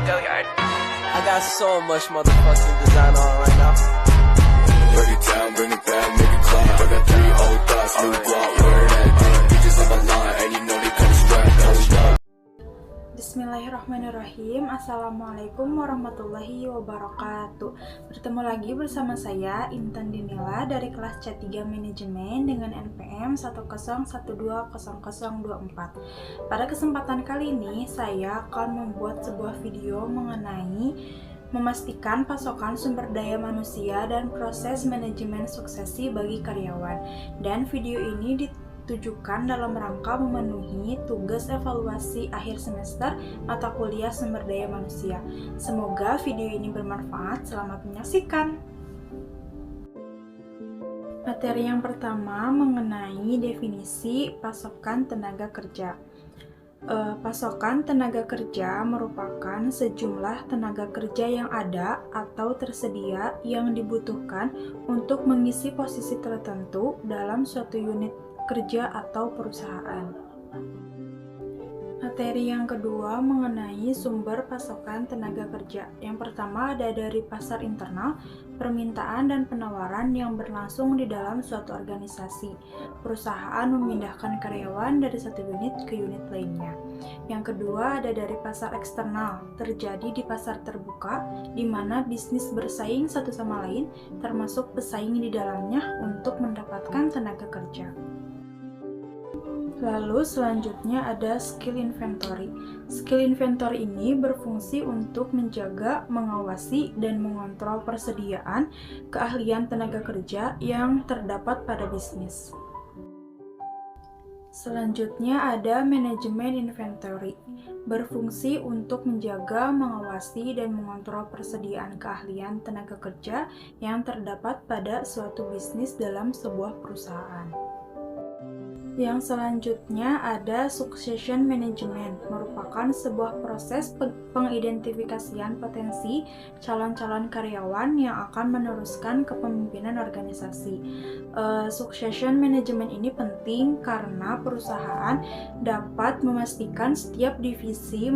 Go yard. I got so much motherfucking design on right now. Break it down, bring it back, make it clap. I got 3 old thoughts, new guap, where that damn bitches on my line, and you know they come strapped. Bismillahirrahmanirrahim. Assalamualaikum warahmatullahi wabarakatuh. Bertemu lagi bersama saya Intan Dinila dari kelas C3 Manajemen dengan NPM 101200024. Pada kesempatan kali ini saya akan membuat sebuah video mengenai memastikan pasokan sumber daya manusia dan proses manajemen suksesi bagi karyawan. Dan video ini ditujukan dalam rangka memenuhi tugas evaluasi akhir semester mata kuliah sumber daya manusia. Semoga video ini bermanfaat. Selamat menyaksikan. Materi yang pertama mengenai definisi pasokan tenaga kerja. Pasokan tenaga kerja merupakan sejumlah tenaga kerja yang ada atau tersedia yang dibutuhkan untuk mengisi posisi tertentu dalam suatu unit kerja atau perusahaan. Materi yang kedua mengenai sumber pasokan tenaga kerja. Yang pertama ada dari pasar internal, permintaan dan penawaran yang berlangsung di dalam suatu organisasi. Perusahaan memindahkan karyawan dari satu unit ke unit lainnya. Yang kedua ada dari pasar eksternal, terjadi di pasar terbuka, di mana bisnis bersaing satu sama lain, termasuk pesaing di dalamnya untuk mendapatkan tenaga kerja. Lalu selanjutnya ada skill inventory. Skill inventory ini berfungsi untuk menjaga, mengawasi, dan mengontrol persediaan keahlian tenaga kerja yang terdapat pada bisnis. Selanjutnya ada manajemen inventory. Berfungsi untuk menjaga, mengawasi, dan mengontrol persediaan keahlian tenaga kerja yang terdapat pada suatu bisnis dalam sebuah perusahaan. Yang selanjutnya ada succession management, merupakan sebuah proses pengidentifikasian potensi calon-calon karyawan yang akan meneruskan kepemimpinan organisasi. Succession management ini penting karena perusahaan dapat memastikan setiap divisi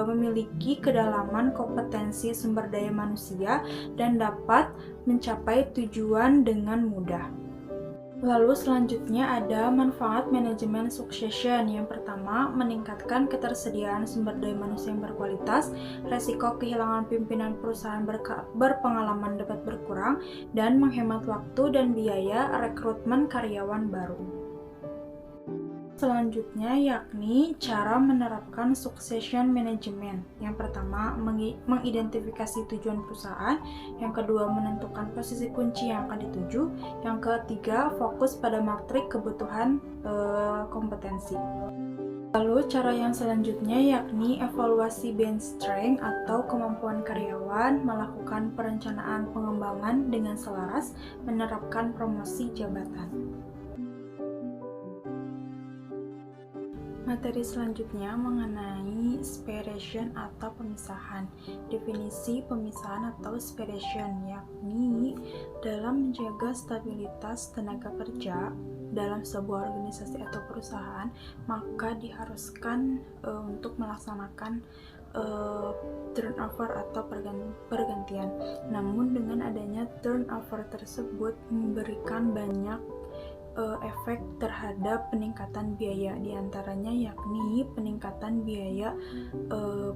memiliki kedalaman kompetensi sumber daya manusia dan dapat mencapai tujuan dengan mudah. Lalu selanjutnya ada manfaat manajemen succession. Yang pertama, meningkatkan ketersediaan sumber daya manusia yang berkualitas, resiko kehilangan pimpinan perusahaan berpengalaman dapat berkurang, dan menghemat waktu dan biaya rekrutmen karyawan baru. Selanjutnya yakni cara menerapkan succession management. Yang pertama, mengidentifikasi tujuan perusahaan. Yang kedua, menentukan posisi kunci yang akan dituju. Yang ketiga, fokus pada matrik kebutuhan kompetensi. Lalu cara yang selanjutnya yakni evaluasi bench strength atau kemampuan karyawan, melakukan perencanaan pengembangan dengan selaras, menerapkan promosi jabatan. Materi selanjutnya mengenai separation atau pemisahan. Definisi pemisahan atau separation yakni dalam menjaga stabilitas tenaga kerja dalam sebuah organisasi atau perusahaan, maka diharuskan untuk melaksanakan turnover atau pergantian. Namun dengan adanya turnover tersebut memberikan banyak efek terhadap peningkatan biaya, diantaranya yakni peningkatan biaya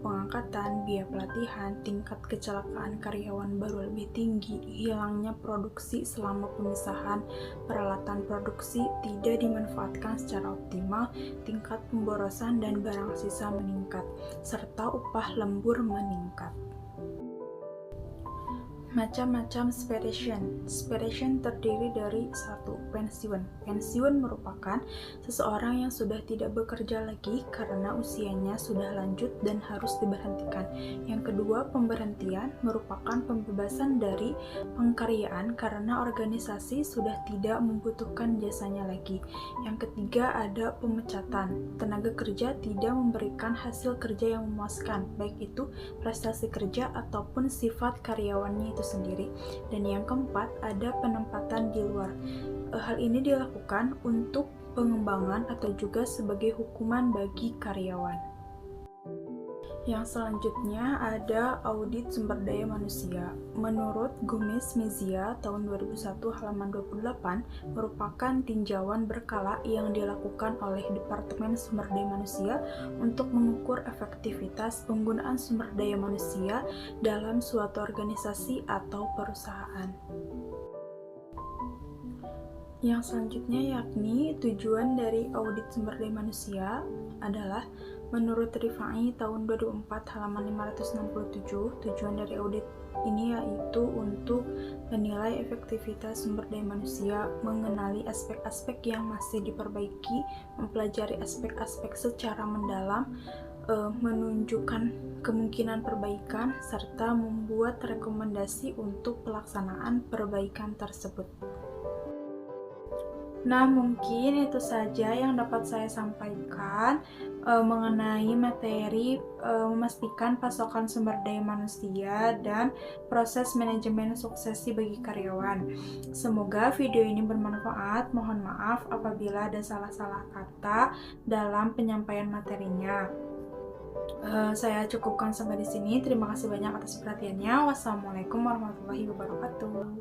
pengangkatan, biaya pelatihan, tingkat kecelakaan karyawan baru lebih tinggi, hilangnya produksi selama pemisahan, peralatan produksi tidak dimanfaatkan secara optimal, tingkat pemborosan dan barang sisa meningkat, serta upah lembur meningkat. Macam-macam separation. Separation terdiri dari 1. Pensiun. Pensiun merupakan seseorang yang sudah tidak bekerja lagi karena usianya sudah lanjut dan harus diberhentikan. Yang kedua, pemberhentian merupakan pembebasan dari pengkaryaan karena organisasi sudah tidak membutuhkan jasanya lagi. Yang ketiga, ada pemecatan. Tenaga kerja tidak memberikan hasil kerja yang memuaskan, baik itu prestasi kerja ataupun sifat karyawannya itu sendiri. Dan yang keempat, ada penempatan di luar. Hal ini dilakukan untuk pengembangan atau juga sebagai hukuman bagi karyawan. Yang selanjutnya ada audit sumber daya manusia. Menurut Gomez Mejia tahun 2001 halaman 28 merupakan tinjauan berkala yang dilakukan oleh Departemen Sumber Daya Manusia untuk mengukur efektivitas penggunaan sumber daya manusia dalam suatu organisasi atau perusahaan. Yang selanjutnya yakni tujuan dari audit sumber daya manusia adalah menurut Rifai tahun 2004 halaman 567, tujuan dari audit ini yaitu untuk menilai efektivitas sumber daya manusia, mengenali aspek-aspek yang masih diperbaiki, mempelajari aspek-aspek secara mendalam, menunjukkan kemungkinan perbaikan, serta membuat rekomendasi untuk pelaksanaan perbaikan tersebut. Nah, mungkin itu saja yang dapat saya sampaikan mengenai materi memastikan pasokan sumber daya manusia dan proses manajemen suksesi bagi karyawan. Semoga video ini bermanfaat. Mohon maaf apabila ada salah-salah kata dalam penyampaian materinya. Saya cukupkan sampai di sini. Terima kasih banyak atas perhatiannya. Wassalamualaikum warahmatullahi wabarakatuh.